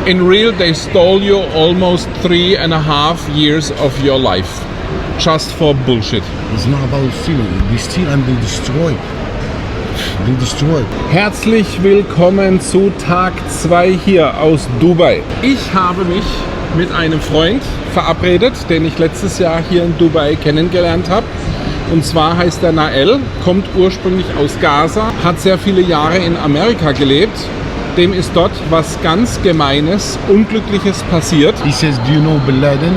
In real, they stole you almost 3.5 years of your life. Just for bullshit. It's not about stealing. They steal and they destroy. They destroy. Herzlich willkommen zu Tag 2 hier aus Dubai. Ich habe mich mit einem Freund verabredet, den ich letztes Jahr hier in Dubai kennengelernt habe. Und zwar heißt er Nael, kommt ursprünglich aus Gaza, hat sehr viele Jahre in Amerika gelebt. Dem ist dort was ganz Gemeines, Unglückliches passiert. He says, do you know Bin Laden?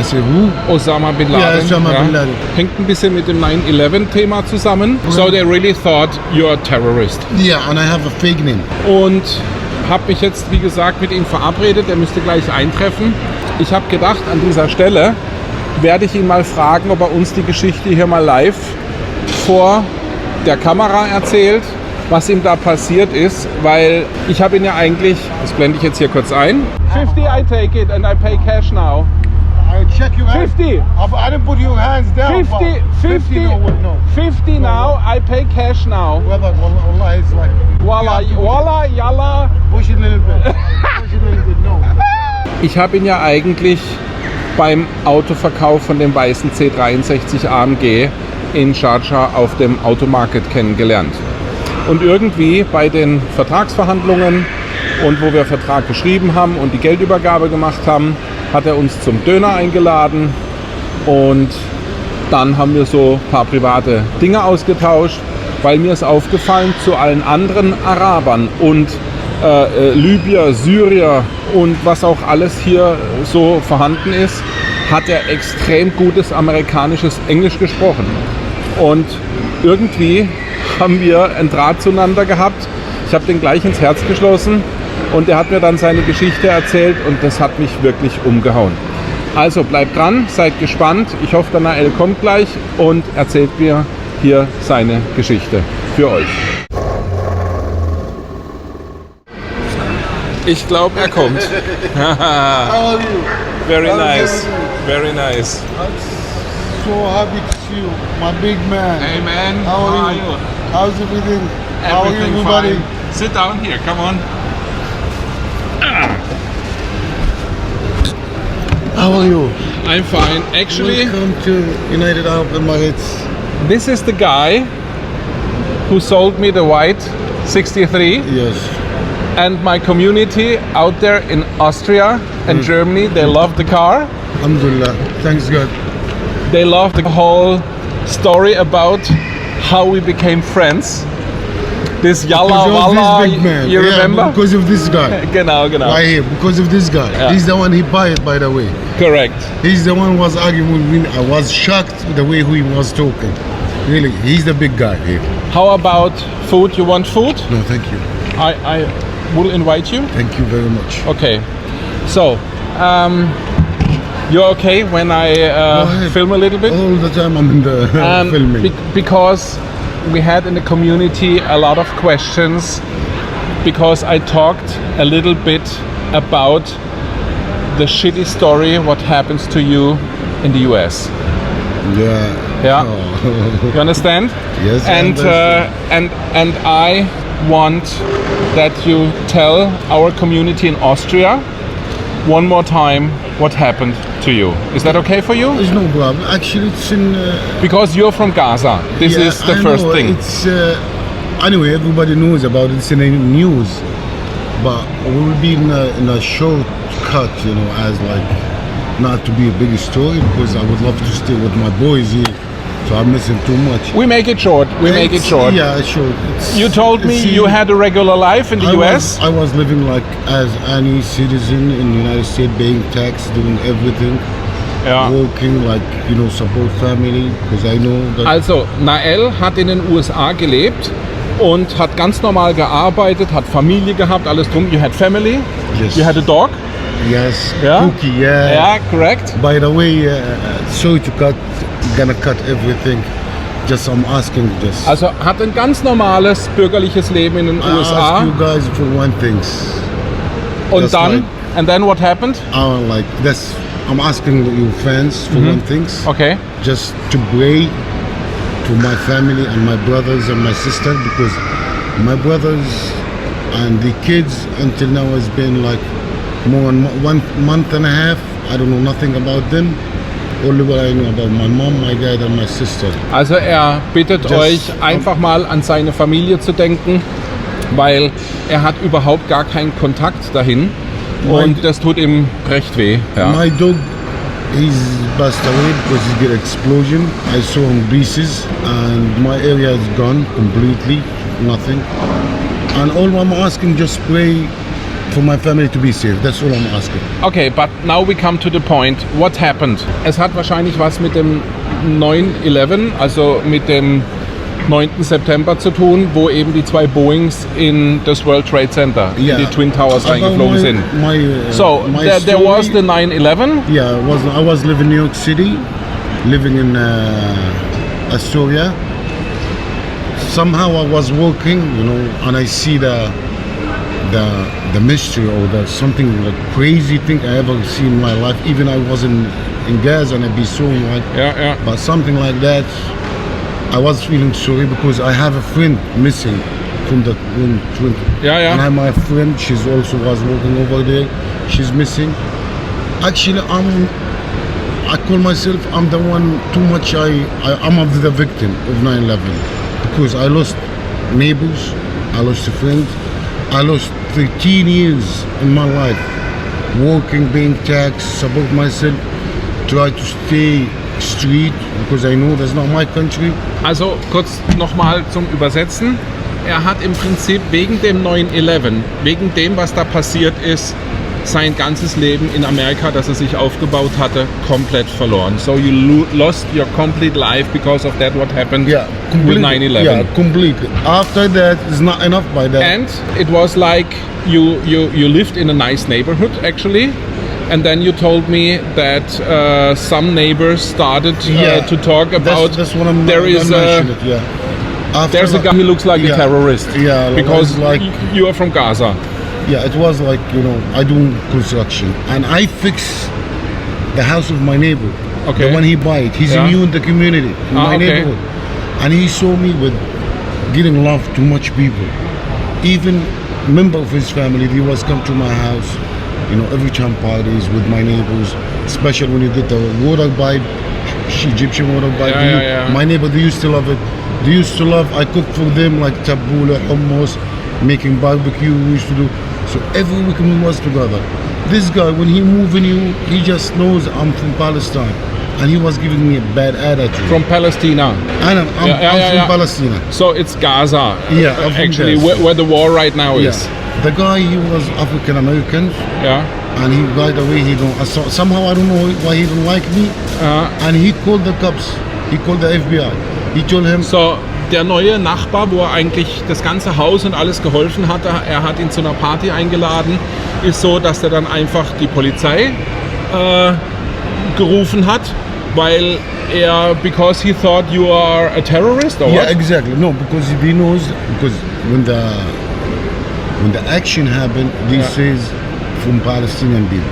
I said, who? Osama Bin Laden. Yeah, Osama Bin Laden. Hängt ein bisschen mit dem 9/11-Thema zusammen. So they really thought you're a terrorist. Yeah, and I have a fake name. Und habe mich jetzt, wie gesagt, mit ihm verabredet. Er müsste gleich eintreffen. Ich habe gedacht, an dieser Stelle werde ich ihn mal fragen, ob er uns die Geschichte hier mal live vor der Kamera erzählt, was ihm da passiert ist, weil ich habe ihn ja eigentlich, das blende ich jetzt hier kurz ein. 50 I take it and I pay cash now. I check your hands. 50. I didn't put your hands down. 50 no. 50 now, I pay cash now. Wallah, it's like... Wallah, yalla. Push it a little bit. Push it a little bit, no. Ich habe ihn ja eigentlich beim Autoverkauf von dem weißen C63 AMG in Sharajah auf dem Automarket kennengelernt. Und irgendwie bei den Vertragsverhandlungen und wo wir Vertrag geschrieben haben und die Geldübergabe gemacht haben, hat er uns zum Döner eingeladen und dann haben wir so ein paar private Dinge ausgetauscht, weil mir ist aufgefallen, zu allen anderen Arabern und Libyer, Syrier und was auch alles hier so vorhanden ist, hat er extrem gutes amerikanisches Englisch gesprochen. Und irgendwie haben wir einen Draht zueinander gehabt. Ich habe den gleich ins Herz geschlossen und er hat mir dann seine Geschichte erzählt und das hat mich wirklich umgehauen. Also bleibt dran, seid gespannt. Ich hoffe, der Nael kommt gleich und erzählt mir hier seine Geschichte für euch. Ich glaube, er kommt. How are you? Very nice, very nice. So happy to see you, my big man. Hey man, How are you? How's everything? How are you, Everything everybody? fine. Sit down here, come on. How are you? I'm fine. Actually, Welcome to United Arab Emirates. this is the guy who sold me the white 63. Yes. And my community out there in Austria and Germany, they love the car. Alhamdulillah. Thanks God. They love the whole story about how we became friends. This Yalla Because of Walla, this big man. you Yeah, remember? because of this guy. Genau, genau. Right here, because of this guy. Yeah. He's the one he buy it, by the way. Correct. He's the one who was arguing with me. I was shocked the way he was talking. Really, he's the big guy here. How about food? You want food? No, thank you. I will invite you. Thank you very much. Okay. So, you're okay when I ahead. film a little bit? All the time I'm in the filming. Because we had in the community a lot of questions, because I talked a little bit about the shitty story what happens to you in the US. Yeah. Yeah. Oh. You understand? Yes. I And understand. and I want that you tell our community in Austria one more time what happened to you. Is that okay for you? There's no problem. Actually, it's in. Because you're from Gaza. This Yeah, is the I first know. thing. It's anyway. Everybody knows about it. It's in the news, but we'll be in a short cut, you know, as like not to be a big story, because I would love to stay with my boys here. So I'm missing too much. We make it short. We make it short. Yeah, short. You told me See, you had a regular life in the US. I was living like as any citizen in the United States, paying tax, doing everything, Ja. working like, you know, support family, because I know that. Also, Nael hat in den USA gelebt und hat ganz normal gearbeitet, hat Familie gehabt, alles drum. You had family. Yes. You had a dog. Yes. Yeah. Cookie. Yeah. Yeah, correct. By the way, sorry to gonna cut everything. Just I'm asking just. Also hat ein ganz normales bürgerliches Leben in den I USA. ask you guys for one thing. Und That's dann, like- and then what happened? Like that's. I'm asking you fans for one thing. Okay. Just to pray to my family and my brothers and my sister, because my brothers and the kids until now has been like more than 1 month and a half. I don't know nothing about them. Only what I know about my mom, my dad and my sister. Also er bittet Just- euch einfach mal an seine Familie zu denken, weil er hat überhaupt gar keinen Kontakt dahin und das tut ihm recht weh. Ja. My dog, he's passed away because he got explosion. I saw him pieces and my area is gone completely, nothing. And all I'm asking, just pray for my family to be safe. That's all I'm asking. Okay, but now we come to the point. What happened? Es hat wahrscheinlich was mit dem 9/11, also mit dem 9. September zu tun, wo eben die 2 Boeings in das World Trade Center, in die Twin Towers About reingeflogen sind. So, my there was story- the 9/11. Yeah, I was living in New York City, living in Astoria. Somehow I was walking, and I see the mystery or the something like crazy thing I ever seen in my life. Even I was in Gaza and I'd be so like, Ja. but something like that. I was feeling sorry because I have a friend missing from the twin. Ja. And I have my friend, she's also was working over there. She's missing. Actually, I call myself, I'm the one too much. I'm of the victim of 9/11 because I lost neighbors, I lost a friend, I lost 13 years in my life working, being taxed, support myself, try to stay street because I know that's not my country. Also kurz nochmal zum Übersetzen. Er hat im Prinzip wegen dem 9/11, wegen dem, was da passiert ist, sein ganzes Leben in Amerika, das er sich aufgebaut hatte, komplett verloren. So you lost your complete life because of that what happened with 9/11. Yeah, completely. After that, it's not enough by that. And it was like you lived in a nice neighborhood actually. And then you told me that some neighbors started to talk about that's what I'm there is mentioning it, yeah. After there's a guy who looks like a terrorist. Yeah, because like you are from Gaza. Yeah, it was like, I do construction and I fix the house of my neighbor. Okay. The one he buy it. He's new in the community, in my okay. neighborhood. And he saw me with getting love to much people. Even member of his family, he was come to my house, every time parties with my neighbors, especially when you get the water pipe, Egyptian water pipe. Yeah. My neighbor, they used to love it. They used to love, I cook for them like tabbouleh, hummus, making barbecue, we used to do. So every week we was together. This guy, when he move in you, he just knows I'm from Palestine. And he was giving me a bad attitude. From Palestine. I'm from Palestine. So it's Gaza. Yeah, I'm from actually, Gaza. where the war right now is. The guy, he was African American. Yeah. And he got away. Somehow I don't know why he didn't like me. And he called the cops. He called the FBI. He told him. So, der neue Nachbar, wo er eigentlich das ganze Haus und alles geholfen hatte, er hat ihn zu einer Party eingeladen, ist so, dass er dann einfach die Polizei gerufen hat, weil because he thought you are a terrorist or Yeah, what? exactly. No, because he knows, because when the action happened, this says from Palestinian people.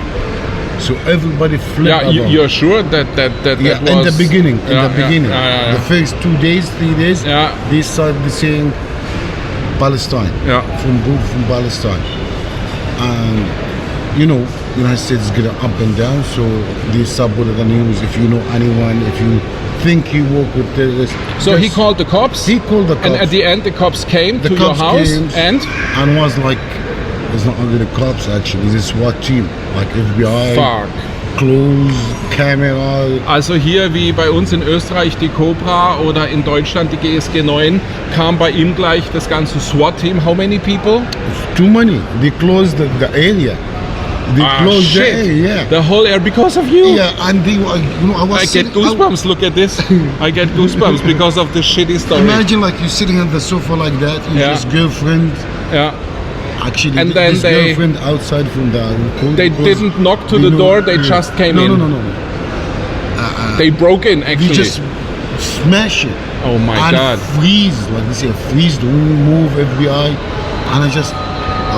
So everybody flipped. Yeah, you're sure that was... in the beginning, Yeah. the first 2 days, 3 days, Yeah. they started saying Palestine, Yeah. from Palestine. And United States get up and down, so they supported the news. If you know anyone, if you think you work with terrorists. So he called the cops? He called the cops. And at the end the cops came The to your cops house came and was like, it's not only the cops actually, it's a SWAT team, like FBI, Fuck. clothes, camera. Also hier wie bei uns in Österreich die Cobra oder in Deutschland die GSG 9, kam bei ihm gleich das ganze SWAT-Team. How many people? Too many. They closed the area. They closed the area. Yeah. The whole area because of you? Yeah, and they, I was. I get goosebumps. Look at this. I get goosebumps because of this shitty story. Imagine like you're sitting on the sofa like that, and Yeah. his girlfriend. Yeah. Actually, And then his they- girlfriend outside from the. They didn't knock to the door. They just came in. No. They broke in They actually. just smash it. Oh my and God. freeze, like they say, freeze, don't move, FBI. And I just,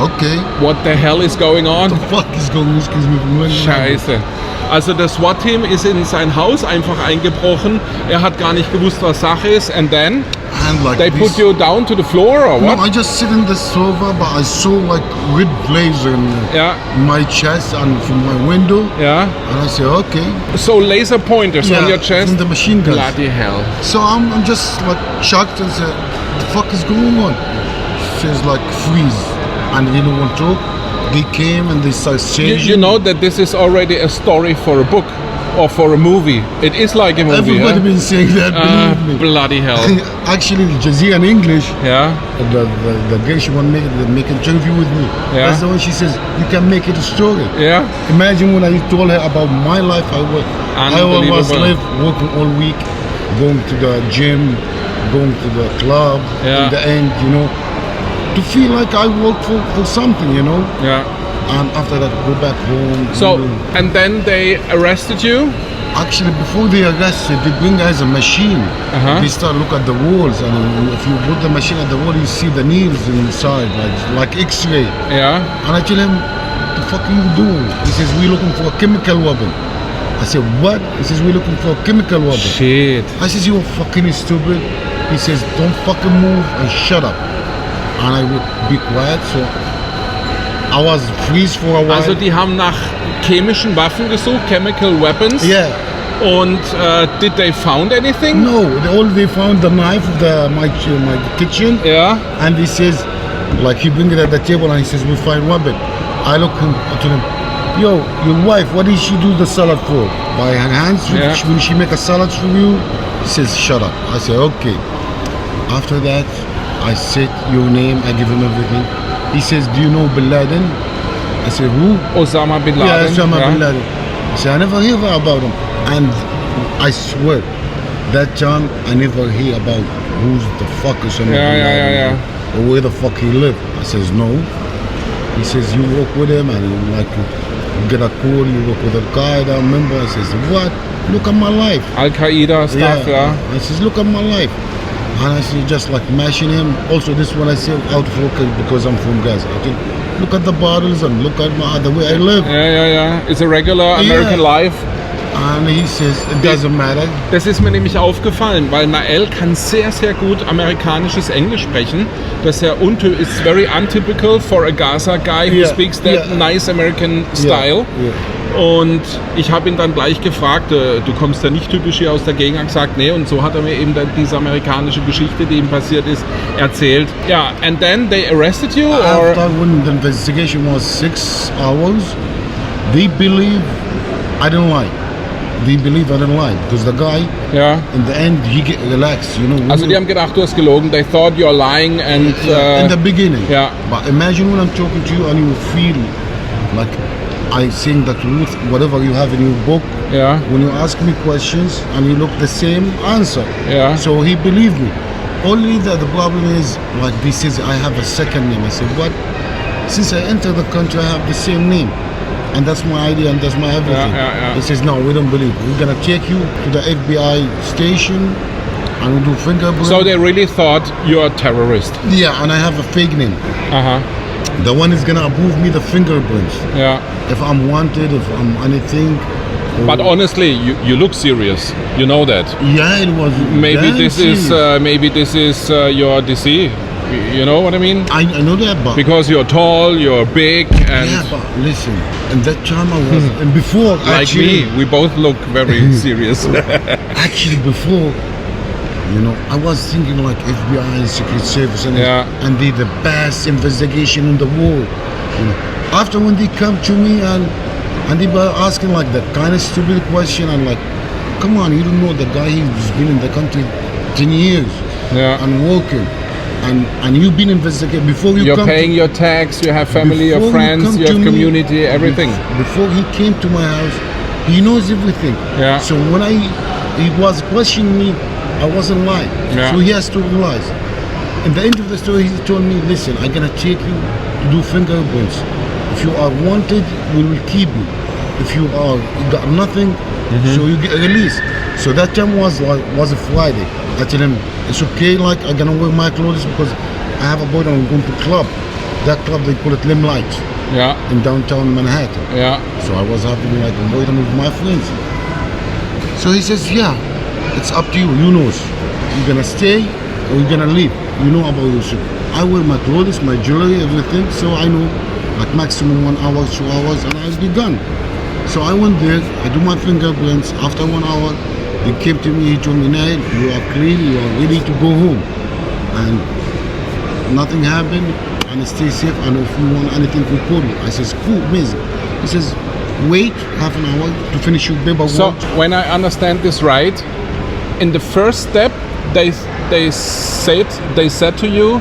okay, What the hell is going on? what the fuck is going on? Excuse me. Scheiße. Also das SWAT-Team ist in sein Haus einfach eingebrochen. Er hat gar nicht gewusst, was Sache ist. And then? And like They this, put you down to the floor or no, what? I just sit in the sofa, but I saw like red laser in Yeah. my chest and from my window. Yeah. And I say, okay. So laser pointers on your chest. From the machine guns. Bloody hell. So I'm just like shocked and say, what the fuck is going on? She says like freeze, and they don't want to talk. They came and they started changing. You know that this is already a story for a book or for a movie. It is like a movie. Everybody huh? been saying that. Believe me. Bloody hell. Actually, Jazeera in English. Yeah. The girl she want to make an interview with me. Yeah. That's the one she says you can make it a story. Yeah. Imagine when I told her about my life. I was Unbelievable. live working all week, going to the gym, going to the club. Yeah. In the end, you know, to feel like I work for something, you know. Yeah. And after that, go back home. So, you know. and then they arrested you? Actually, before they arrested, they bring us a machine. Uh-huh. They start look at the walls, and if you put the machine at the wall, you see the needles inside, like X-ray. Yeah. And I tell him, "The fuck are you doing?" He says, "We're looking for a chemical weapon." I said, "What?" He says, "We're looking for a chemical weapon." Shit. I says, "You're fucking stupid." He says, "Don't fucking move and shut up." And I would be quiet, so I was freeze for a while. Also die haben nach chemischen Waffen gesucht, chemical weapons. Yeah. Und did they found anything? No, they found the knife of my kitchen. Ja. And he says, like he bring it at the table and he says, we find weapon. I look to him, yo, your wife, what did she do the salad for? By her hands? Yeah. Will she make a salad for you? He says, shut up. I say, okay. After that, I said your name, I give him everything. He says, do you know Bin Laden? I said, who? Osama Bin Laden. Yeah, Osama Bin Laden. I said, I never hear about him. And I swear, that time I never hear about who's the fuck Osama Bin Laden or where the fuck he live. I says, no. He says, you work with him and you get a call, you work with a guy that member. I says, what? Look at my life. Al-Qaeda stuff, yeah. I says, look at my life. And I see just like mashing him. Also, this one I say out of focus because I'm from Gaza. I think, look at the bottles and look at the way I live. Ja. It's a regular American life. And he says, it doesn't matter. Das ist mir nämlich aufgefallen, weil Nael kann sehr, sehr gut amerikanisches Englisch sprechen. Das ist it's very untypical for a Gaza guy who speaks that nice American style. Und ich habe ihn dann gleich gefragt, du kommst ja nicht typisch hier aus der Gegend, gesagt, nee, und so hat er mir eben dann diese amerikanische Geschichte, die ihm passiert ist, erzählt. Ja, and then they arrested you? After when the investigation was 6 hours, they believe I didn't lie. They believe I didn't lie because the guy, in the end, he get relaxed, you know. Also die haben gedacht, du hast gelogen. They thought you're lying and... in the beginning. Yeah. But imagine when I'm talking to you and you feel like I saying the truth, whatever you have in your book. Yeah. When you ask me questions and you look the same answer. Yeah. So he believed me. Only that the problem is, like this is, I have a second name. I said, what? Since I entered the country, I have the same name. And that's my idea and that's my everything. He says, no, we don't believe. We're going to take you to the FBI station and we'll do fingerprint. So they really thought you're a terrorist. Yeah, and I have a fake name. Uh-huh. The one is going to approve me the fingerprints. Yeah. If I'm wanted, if I'm anything. But honestly, you look serious. You know that. Yeah, it was. Maybe this is your disease. You know what I mean? I know that, but because you're tall, you're big, and yeah, but listen, and that time I was, and before like actually, me, we both look very serious. Actually, before, you know, I was thinking like FBI and Secret Service, and they the best investigation in the world. You know, after when they come to me and they were asking like that kind of stupid question, I'm like, come on, you don't know the guy who's been in the country 10 years and working. And you've been investigating before you You're come paying your tax, you have family, your friends, you have community, everything. Before he came to my house, he knows everything. Yeah. So when he was questioning me, I wasn't lying. Yeah. So he has to realize. In the end of the story, he told me, listen, I'm going to take you to do fingerprints. If you are wanted, we will keep you. If you got nothing, so you get released. So that time was a Friday. I tell him, it's okay, like I'm gonna wear my clothes because I have a boy that I'm going to club. That club, they call it Limelight. Yeah. In downtown Manhattan. Yeah. So I was having like a boy with my friends. So he says, yeah, it's up to you, you know. You're gonna stay we're gonna leave. You know about your ship. I wear my clothes, my jewelry, everything, so I know like maximum 1 hour, 2 hours, and I'll be gone. So I went there, I do my fingerprints. After 1 hour, he came to me, he told me, Nael, you are clean, you are ready to go home. And nothing happened, and stay safe, and if you want anything, we call you. I says, cool, amazing. He says, wait half an hour to finish your paperwork. So when I understand this right, in the first step, they said to you,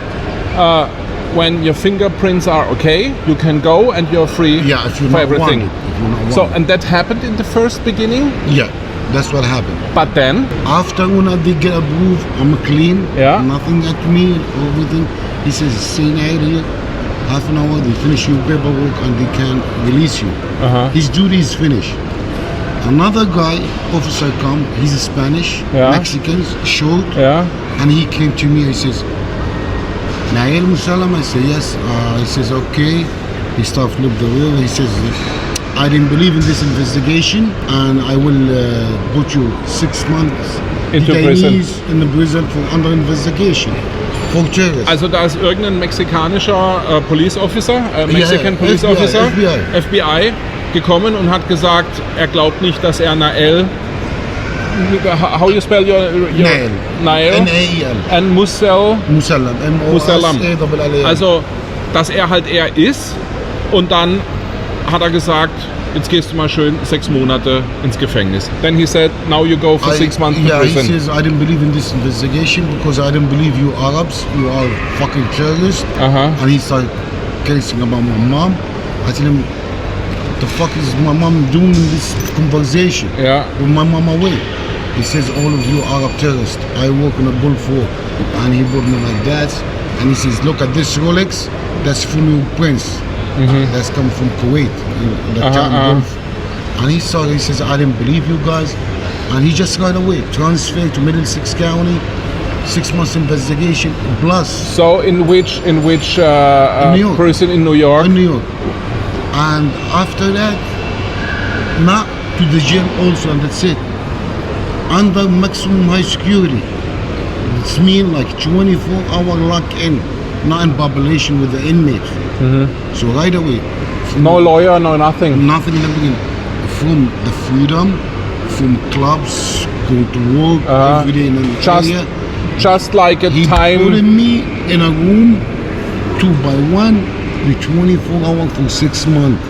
when your fingerprints are okay, you can go and you're free if you're for not everything. wanted, if you're not So wanted. and that happened in the first beginning. Yeah, that's what happened. But then, After when I did get approved, I'm clean. Yeah. Nothing at me, everything. He says, stay here, half an hour, they finish your paperwork and they can release you. His duty is finished. Another guy, officer come, he's a Spanish, Yeah. Mexican, short, yeah, and he came to me, he says, Nael Musalam, I say yes. He says, okay. He starts flip the wheel, he says, I didn't believe in this investigation and I will put you 6 months Into prison. in the prison for under investigation for terrorists. Also da ist irgendein mexikanischer Police Officer, Mexican Ja, Police FBI, Officer, FBI. FBI, gekommen und hat gesagt, er glaubt nicht, dass er Nael, how you spell your Nael. Nael, N-A-E-L. and Musalam, Musallam. M-O-S-A-L-L-A. also dass er halt er ist, und dann hat er gesagt, jetzt gehst du mal schön 6 Monate ins Gefängnis. Then he said, now you go for 6 months to Yeah, he prison. says, I didn't believe in this investigation because I didn't believe you Arabs, you are fucking terrorists. And he started cursing about my mom. I tell him, what the fuck is my mom doing in this conversation? Ja. With my mom away. He says, all of you Arab terrorists. I work in a Gulf War. And he brought me like that. And he says, look at this Rolex. That's from your prince. That's come from Kuwait. In the time Gulf. And he says, I didn't believe you guys. And he just got away. Transferred to Middlesex County. 6 months investigation plus. So in which New York. prison in New York? In New York. And after that, not to the jail also, and that's it. Under maximum high security. It's mean like 24-hour lock-in, not in population with the inmates. So right away. No lawyer, no nothing. Nothing in the beginning. From the freedom, from clubs, go to work every day in an area. Just like a He time. put me in a room, 2 by 1, with 24 hours for 6 months.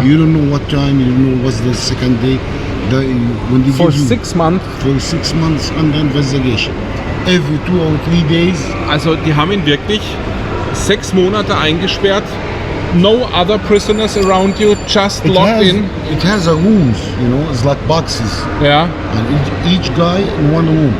You don't know what time, you don't know what's the second day. When they For give you, 6 months? For 6 months under investigation. Every 2 or 3 days. Also die haben ihn wirklich 6 Monate eingesperrt. No other prisoners around you, just locked in. It has a rooms, you know, it's like boxes. Ja, And each guy in one room.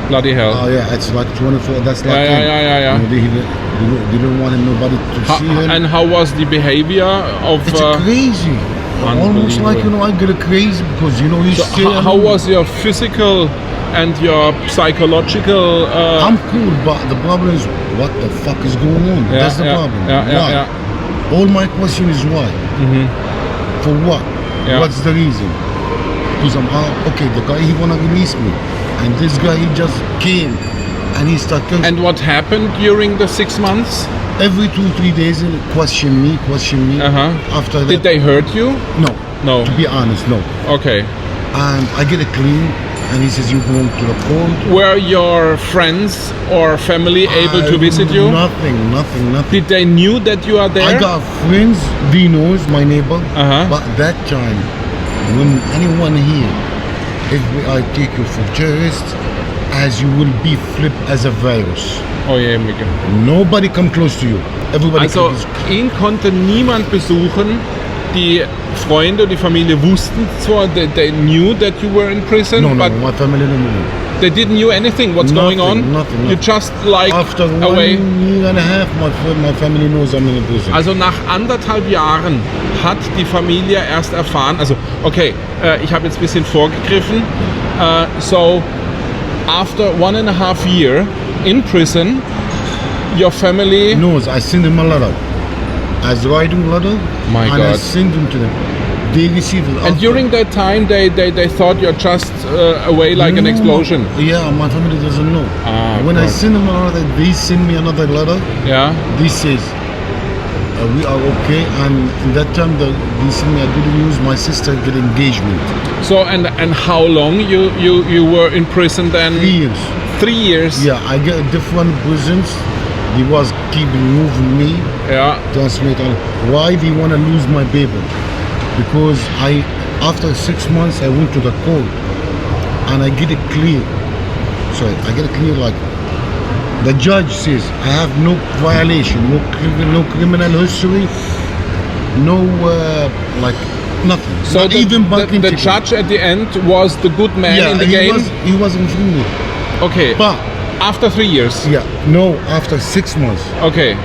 bloody hell. Oh yeah, it's like 24, that's like Yeah, him. yeah. You know, they don't want nobody to see him. And how was the behavior of... It's crazy. Almost like, you know, I get crazy because, you know, you stay how alone. was your physical and your psychological... I'm cool, but the problem is, what the fuck is going on? That's the problem. Why? All my question is why? For what? Yeah. What's the reason? Because I'm okay, the guy, he wanna release me. And this guy, he just came and he started... And what happened during the 6 months? Every 2-3 days, he question me. After that... Did they hurt you? No. No. To be honest, no. Okay. And I get it clean, and he says, you're going to the court. Were your friends or family able to visit you? Nothing. Did they knew that you are there? I got friends, they knows, my neighbor. But that time, when anyone here, if I take you for terrorists, as you will be flipped as a virus. Oh je, Micke. Nobody come close to you. Everybody Also comes. ihn konnte niemand besuchen. Die Freunde und die Familie wussten zwar, they knew that you were in prison, No, but my family don't know. they didn't knew anything. What's going on? Nothing. You just like After away. 1 year and a half, my family knows I'm in prison. Also nach 1,5 Jahren hat die Familie erst erfahren, also okay, ich habe jetzt ein bisschen vorgegriffen, so after 1.5 years in prison, your family... knows I send him a letter. I was writing a letter My and I God. send him to them. they received it. And during that time, they thought you're just away like an explosion. Yeah, my family doesn't know. When I send them another, they send me another letter. Yeah. This says we are okay, and in that time they send me a good news. My sister get engagement. So and how long you were in prison then? 3 years. 3 years. Yeah, I get different prisons. They was keeping moving me. Yeah. Transmit on why they want to lose my baby, because after 6 months I went to the court and I get it clear. Sorry, I get it clear like the judge says I have no violation, no criminal history, no like nothing. So not even banking the ticket. judge at the end was the good man in the game. He was in free. Okay. But after 3 years. yeah, no, after 6 months. Okay.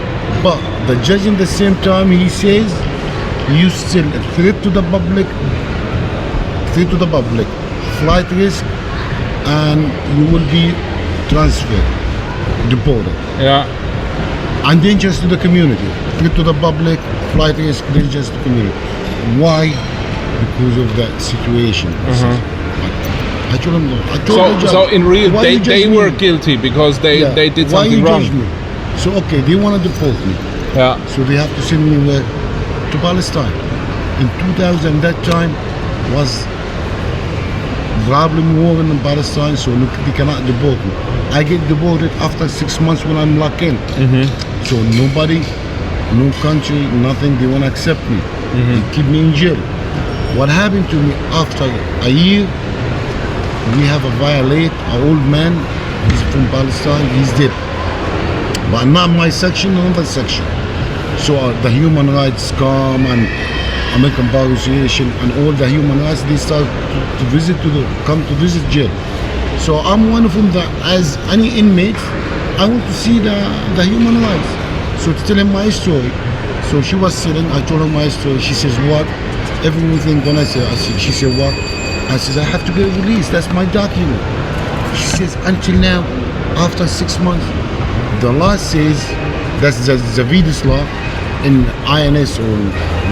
But the judge in the same time he says you still a threat to the public, flight risk, and you will be transferred, deported. Yeah. And dangerous to the community. Threat to the public, flight risk, dangerous to the community. Why? Because of that situation. I told him, the judge, So in real, why you judge they me? were guilty because they did Why something you wrong. judge me? So okay, they want to deport me. Yeah. So they have to send me where? To Palestine. In 2000, that time was problem war in Palestine, so look, they cannot deport me. I get deported after 6 months when I'm locked in. So nobody, no country, nothing, they won't accept me. They keep me in jail. What happened to me after a year, we have a violate, an old man, he's from Palestine, he's dead. But not my section, another section. So the human rights come and American Bar Association and all the human rights, they start to come to visit jail. So I'm one of them that, as any inmate, I want to see the human rights. So to tell him my story. So she was sitting, I told her my story. She says, what? Everything gonna say. She said, what? I says, I have to get released. That's my document. She says, until now, after 6 months, the law says, that's the Zavidis law, in INS or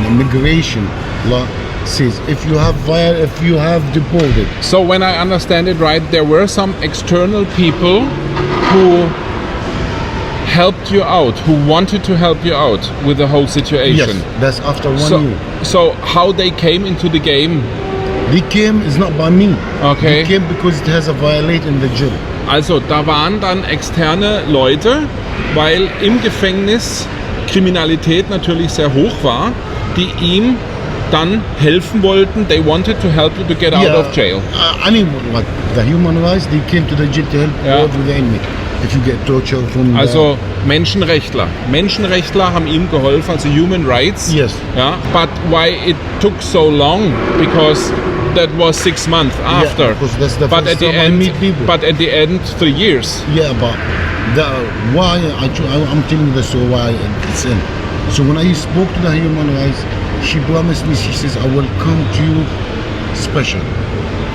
immigration law says if you have deported. So when I understand it right, there were some external people who helped you out, who wanted to help you out with the whole situation. Yes, that's after 1 year. So how they came into the game? They came is not by me. Okay. They came because it has a violate in the jail. Also da waren dann externe Leute, weil im Gefängnis Kriminalität natürlich sehr hoch war, die ihm dann helfen wollten. They wanted to help you to get out of jail. Anyone, like the human rights, they came to the jail to help out with the inmate. If you get torture from also Menschenrechtler. Menschenrechtler haben ihm geholfen, also Human Rights. Yes. Ja, but why it took so long? Because that was 6 months after. Yeah, because that's the but first at the time I end, meet people. But at the end, 3 years. Yeah, but why I'm telling you the story why it's in. So when I spoke to the human rights, she promised me. She says I will come to you special.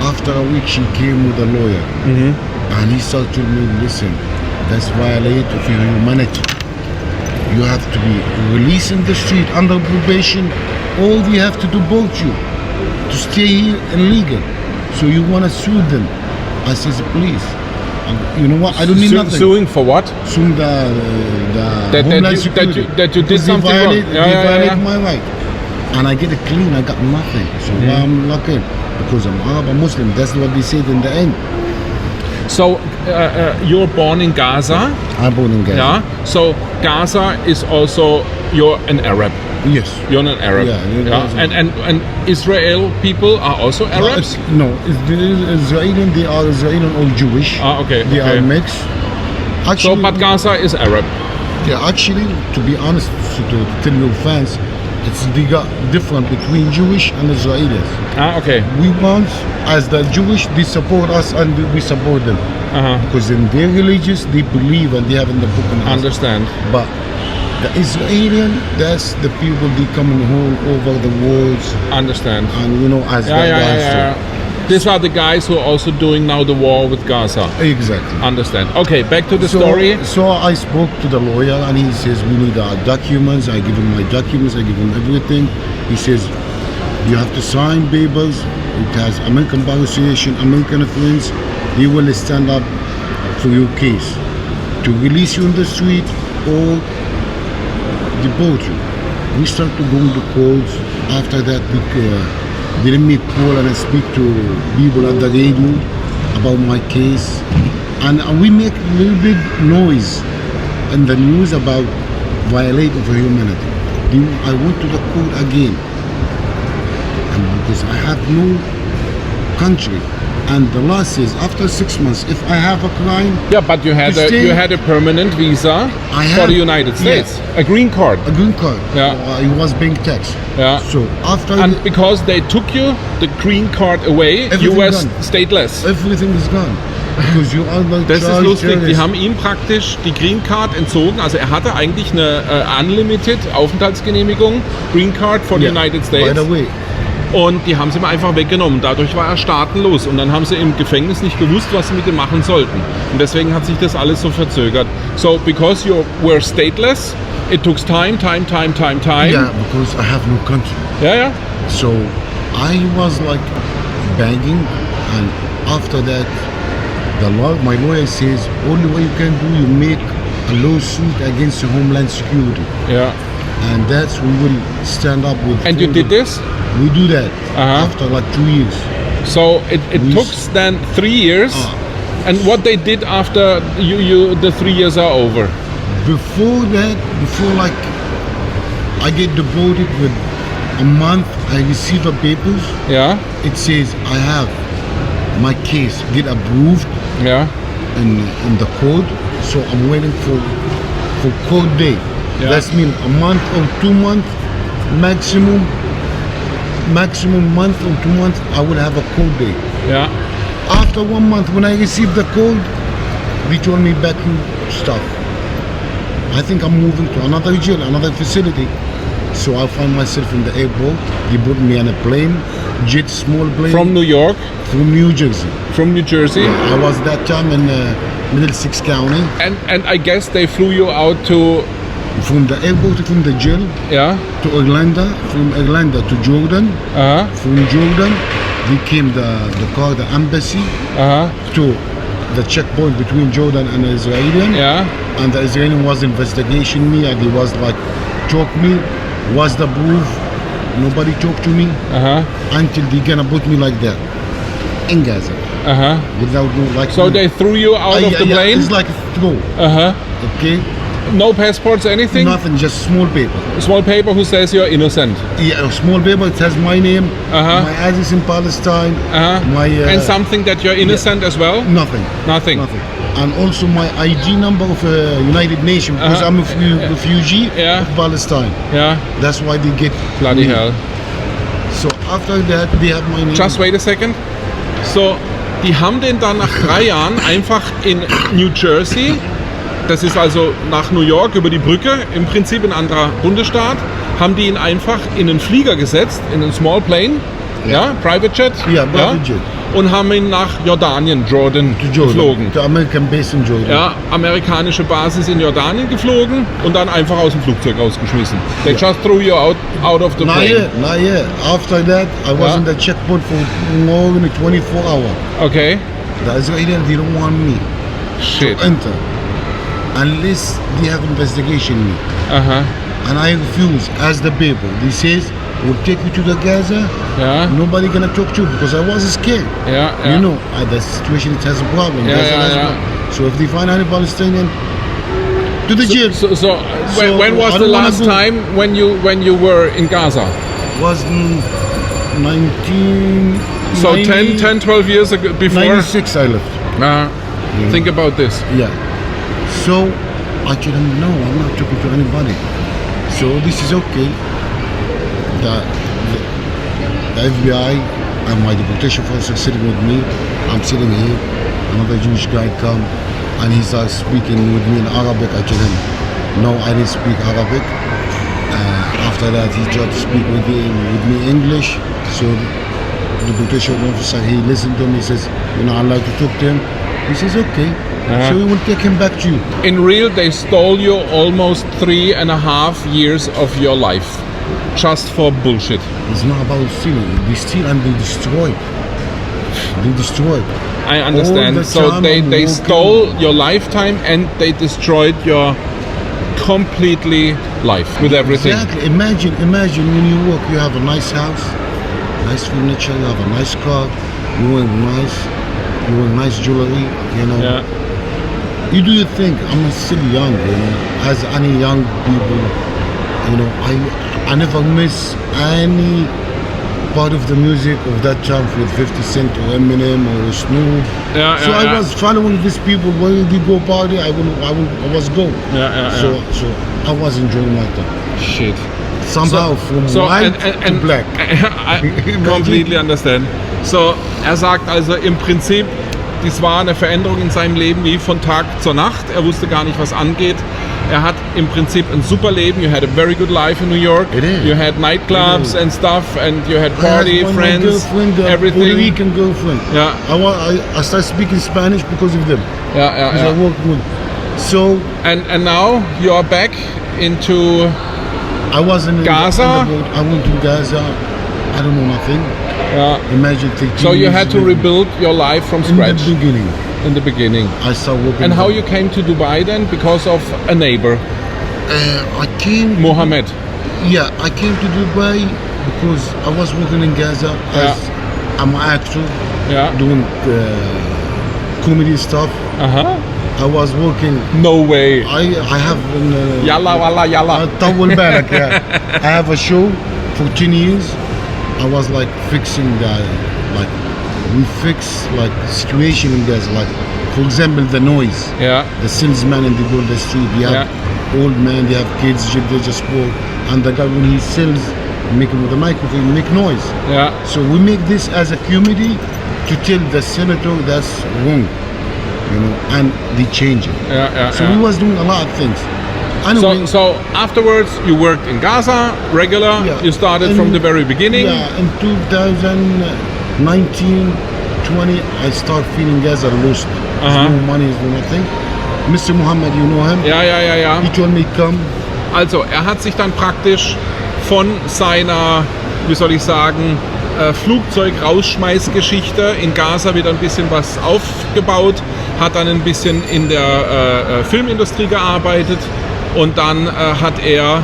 After a week, she came with a lawyer, and he started to me, listen, that's violate of your humanity. You have to be released in the street under probation, or we have to deport you to stay here illegal. So you want to sue them? I says, please. You know what? I don't need nothing. Suing for what? Suing the Homeland Security. That you did something wrong. They violate my right. And I get it clean. I got nothing. So why I'm locked in? Because I'm Arab, I'm Muslim. That's what they said in the end. So you're born in Gaza. I'm born in Gaza. Yeah. So Gaza is also you're an Arab. Yes. You're an Arab. Yeah. And Israel people are also Arabs. No, Israeli. They are Israeli or Jewish. Okay. They are mixed. Actually, so, but Gaza is Arab. Yeah. Actually, to be honest, to tell your fans, they got different between Jewish and Israelis. Okay. We want, as the Jewish, they support us and we support them. Because in their religious, they believe and they have in the book. And Understand. But the Israeli, that's the people they come in all over the world. Understand. And you know, as yeah. These are the guys who are also doing now the war with Gaza. Exactly. Understand. Okay, back to the story. So I spoke to the lawyer and he says, we need our documents. I give him my documents, I give him everything. He says, You have to sign papers. It has American bar association, American influence. They will stand up for your case to release you in the street or deport you. We start to go into courts. After that, we didn't make call and I speak to people at the radio about my case, and we make a little bit noise in the news about violation of humanity. Then I went to the court again, and because I have no country, and the law says after 6 months, if I have a crime, Yeah, but you had a permanent visa I for have- the United States, yes. a green card. a green card, Yeah. I was paying tax. Yeah. So after And because they took you the green card away, you Everything were gone. stateless. everything is gone, because you are the Das ist child lustig, die terrorist. haben ihm praktisch die Green Card entzogen. Also er hatte eigentlich eine Unlimited Aufenthaltsgenehmigung, Green Card for the Yeah. United States. By the way, Und die haben sie ihm einfach weggenommen. Dadurch war er staatenlos. Und dann haben sie im Gefängnis nicht gewusst, was sie mit ihm machen sollten. Und deswegen hat sich das alles so verzögert. So, because you were stateless, it took time. yeah, because I have no country. Ja. So I was like begging, and after that, my lawyer says only way you can do, you make a lawsuit against the Homeland Security, Ja. and that's we will stand up with. And you did this? We do that Uh-huh. after like 2 years. So it We took s- then 3 years. And what they did after the 3 years are over? Before that, before like I get deported with a month, I receive a papers. Ja. It says I have my case get approved Ja. in the court, so I'm waiting for court day. Yeah. That's mean a month or 2 months maximum month or 2 months I will have a court day. Ja. After 1 month, when I receive the code, they told me back to stuff. I think I'm moving to another jail, another facility. So I find myself in the airport. They put me on a plane, jet, small plane. From New York, from New Jersey. from New Jersey. I was that time in Middlesex County. And I guess they flew you out to, From the airport, from the jail ja. to Orlando, from Orlando to Jordan. Aha. From Jordan, we came the embassy Aha. to the checkpoint between Jordan and Israeli. Ja. And the Israeli was investigation me, and he was like, talk me, what's the proof? Nobody talked to me Aha. until they gonna put me like that in Gaza Aha. without no like. So they threw you out of the plane? It's like a throw. Aha. Okay, No passports, anything? nothing, just small paper. Small paper who says you're innocent. Yeah, a small paper. It has my name, Uh-huh. my address in Palestine, Uh-huh. my And something that you're innocent as well? nothing. Nothing. Nothing. And also my ID number of United Nations, because Uh-huh. I'm a refugee Yeah. of Palestine. Ja. That's why they get Bloody me. hell. So after that, they have my name. Just wait a second. So, die haben den dann nach 3 Jahren einfach in New Jersey, das ist also nach New York über die Brücke, im Prinzip ein anderer Bundesstaat, haben die ihn einfach in einen Flieger gesetzt, in einen Small Plane, ja, Private Jet, Ja, Private Jet. und haben ihn nach Jordan to Jordan, geflogen. to American base in Jordan. Ja, amerikanische Basis in Jordanien geflogen und dann einfach aus dem Flugzeug rausgeschmissen. They just threw you out of the Not plane. yet, not yet. After that, I was Yeah. in the checkpoint for more than 24 hours. Okay. The Israelis, they don't want me Shit. to enter unless they have investigation me. Aha. And I refuse as the people. They says, we'll take you to the Gaza. Ja. Nobody gonna talk to you because I was scared. Ja, ja. You know, the situation, it has a problem. Yeah, Gaza yeah, has yeah. one. So if they find any Palestinian, to the jail. So So, when was I the don't wanna last go. time when you were in Gaza? Was in 19... So 10, 12 years ago, before? 96 I left. Think about this. Yeah. So I told him, no, I'm not talking to anybody. So this is okay. The FBI and my deportation officer sitting with me. I'm sitting here. Another Jewish guy come and he starts speaking with me in Arabic. I told him, no, I didn't speak Arabic. After that, he tried to speak with me English. So the deportation officer, he listened to me. He says, you're not allowed to talk to him. He says, okay. Uh-huh. So we will take him back to you. In real, they stole you almost 3.5 years of your life. just for bullshit. It's not about stealing. They steal and they destroy. They destroy. I All understand. the So time they I'm walking- stole your lifetime and they destroyed your completely life with everything. Exactly. Imagine when you walk, you have a nice house, nice furniture, you have a nice car, you wear nice jewelry, you know. Yeah. You do your thing. I'm still young, you know. As any young people, you know, I never miss any part of the music of that time with 50 Cent or Eminem or Snoop. Yeah, So I was following these people. When they go party, I was go. Yeah. So I was enjoying my time. Shit. Somehow from white to black. I completely understand. So, er sagt also im Prinzip, dies war eine Veränderung in seinem Leben wie von Tag zur Nacht. Er wusste gar nicht, was angeht. Er hat im Prinzip ein super Leben. You had a very good life in New York. It is. You had nightclubs and stuff, and you had party, I had friends, girlfriend, Puerto everything. Rican girlfriend. Yeah. I started speaking Spanish because of them. Because I Yeah. worked with. So And now you are back into I was in Gaza? in the boat. I went to Gaza. I don't know nothing. Imagine 13 So you years had to living. rebuild your life from In scratch the beginning. in the beginning. I started working. And how you came to Dubai then? Because of a neighbor, I came. Mohammed. Yeah, I came to Dubai because I was working in Gaza as I'm an actor Yeah. doing comedy stuff. I was working. No way. I have Yalla walla yalla. طول بالك, yeah. I have a show for 10 years. I was like fixing we fix like situation in Gaza, like for example the noise. Yeah. The salesman in the go the street, they have old man, they have kids, they just walk, and the guy when he sells, make him with the microphone, make noise. Yeah. So we make this as a comedy to tell the senator that's wrong, you know, and they change it. Yeah. So we was doing a lot of things. Anyway, So afterwards you worked in Gaza regular. Yeah. You started from the very beginning. Yeah, in 2019, 20, I start feeling Gaza lost. There's no money, there's no nothing. Mr. Muhammad, you know him? Ja. He told me come. Also, er hat sich dann praktisch von seiner, wie soll ich sagen, Flugzeug-Rausschmeißgeschichte in Gaza wieder ein bisschen was aufgebaut, hat dann ein bisschen in der Filmindustrie gearbeitet und dann hat er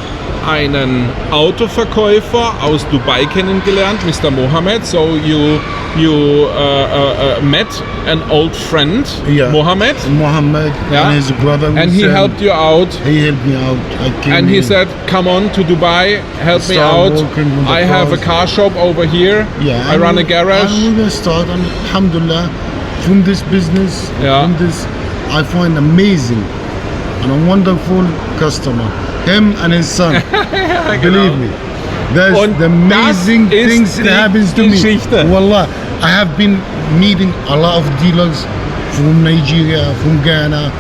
einen Autoverkäufer aus Dubai kennengelernt, Mr. Mohammed. So you met an old friend, Mohammed. Mohammed and his brother. And he helped you out. He helped me out. I came And he in. said, come on to Dubai, help me Start out. working with the I have a cars. car shop over here. Yeah, I run a garage. And we're gonna start, and alhamdulillah, from this business, Yeah. from this, I find amazing and a wonderful customer. Him and his son. Believe me. That's Und the amazing das ist things that die happens to Geschichte. me. Wallah, I have been meeting a lot of dealers from Nigeria, from Ghana,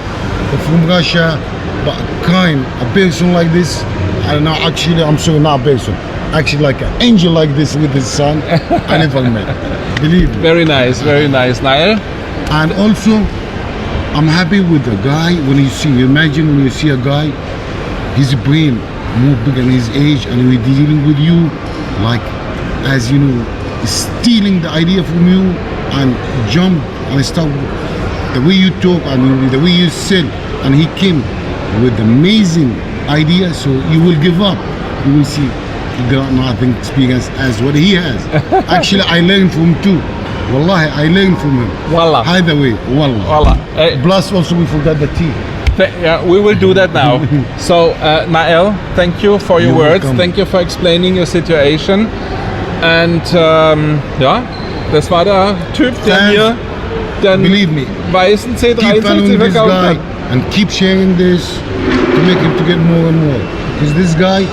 from Russia, but a person like this, and now actually I'm sorry, not a person, actually like an angel like this with his son, I never met. Believe me. Very nice, Nael. And also, I'm happy with the guy. Imagine when you see a guy, his brain more big than his age, and we're dealing with you like, as you know, stealing the idea from you and jump and start the way you talk and the way you sell. And he came with amazing idea, so you will give up. You will see you got nothing experience as what he has. Actually, I learned from him too. Wallahi, I learned from him. Wallah. Either way, wallah. Wallah. Plus, also we forgot the tea. Yeah, we will do that now. So, Nael, thank you for your You're words. welcome. Thank you for explaining your situation. And ja, das war der Typ, der Thanks. mir den Believe me. weißen Keep C63 following this verkauft guy hat. and keep sharing this to make him to get more and more. Because this guy,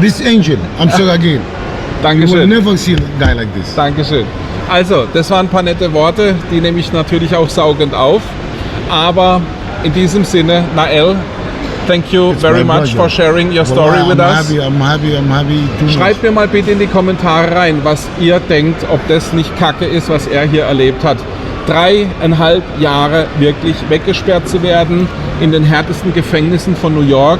this angel, I'm sorry again. You will Dankeschön. never see a guy like this. Dankeschön. Also, das waren ein paar nette Worte, die nehme ich natürlich auch saugend auf. Aber in diesem Sinne, Nael, thank you It's very my much pleasure. for sharing your story Wallah, with us. I'm happy too much. Schreibt mir mal bitte in die Kommentare rein, was ihr denkt, ob das nicht Kacke ist, was er hier erlebt hat. 3,5 Jahre wirklich weggesperrt zu werden in den härtesten Gefängnissen von New York.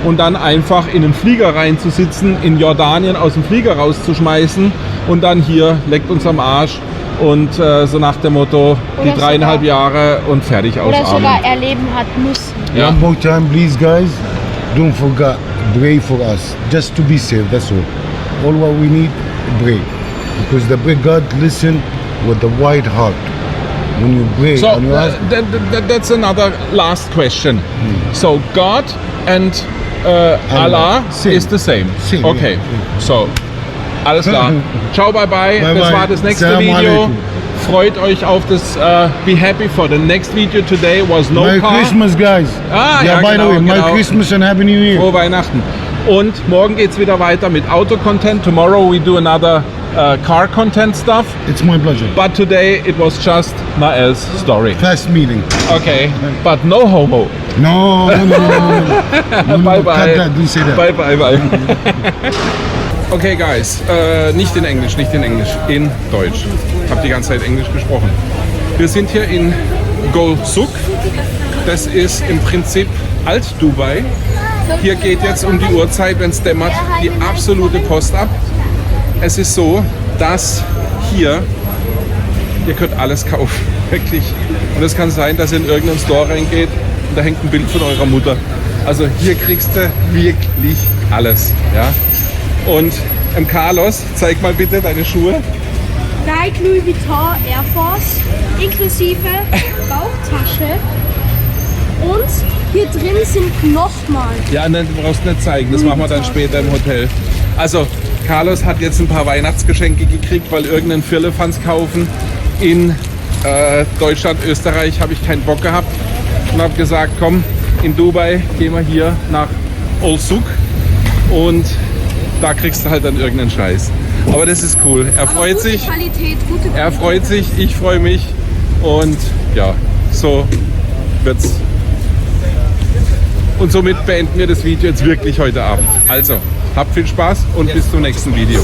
und dann einfach in den Flieger reinzusitzen, in Jordanien aus dem Flieger rauszuschmeißen und dann hier leckt uns am Arsch und so nach dem Motto die Oder 3,5 sogar- Jahre und fertig Oder ausarmen. sogar erleben hat müssen. Ja. One more time, please, guys. Don't forget, pray for us. Just to be safe, that's all. All what we need, pray. Because the big God listen with the white heart. When you pray So and you ask, that's another last question. So God and Allah Same. is the same. Same, Okay. yeah. So alles klar. Ciao, bye bye. Bye, Das bye. war das nächste Assalamu Video. alaikum. Freut euch auf das. Be happy for the next video. Today was no Merry car. Christmas, guys. Ah, yeah, ja, by genau, the way, Merry genau. Christmas and Happy New Year. Frohe Weihnachten. Und morgen geht's wieder weiter mit Auto-Content. Tomorrow we do another car-content stuff. It's my pleasure. But today it was just Nael's story. Fast meeting. Okay, but no homo. No, no, no, no, no, no. No, Bye no, bye. cut that, don't say that. Bye bye bye. Okay, guys, nicht in Englisch, in Deutsch. Ich habe die ganze Zeit Englisch gesprochen. Wir sind hier in Golsuk. Das ist im Prinzip Alt-Dubai. Hier geht jetzt um die Uhrzeit, wenn es dämmert, die absolute Post ab. Es ist so, dass hier, ihr könnt alles kaufen, wirklich. Und es kann sein, dass ihr in irgendeinen Store reingeht und da hängt ein Bild von eurer Mutter. Also hier kriegst du wirklich alles. Ja? Und Carlos, zeig mal bitte deine Schuhe. Nike Louis Vuitton Air Force inklusive Bauchtasche und hier drin sind nochmal. Ja, nein, du brauchst nicht zeigen, das machen wir dann später im Hotel. Also, Carlos hat jetzt ein paar Weihnachtsgeschenke gekriegt, weil irgendein Firlefanz kaufen. In Deutschland, Österreich habe ich keinen Bock gehabt und habe gesagt, komm, in Dubai gehen wir hier nach Golsuk und da kriegst du halt dann irgendeinen Scheiß. Aber das ist cool. Er freut sich. Qualität, gute Er freut sich, ich freue mich und ja, so wird's. Und somit beenden wir das Video jetzt wirklich heute Abend. Also, habt viel Spaß und bis zum nächsten Video.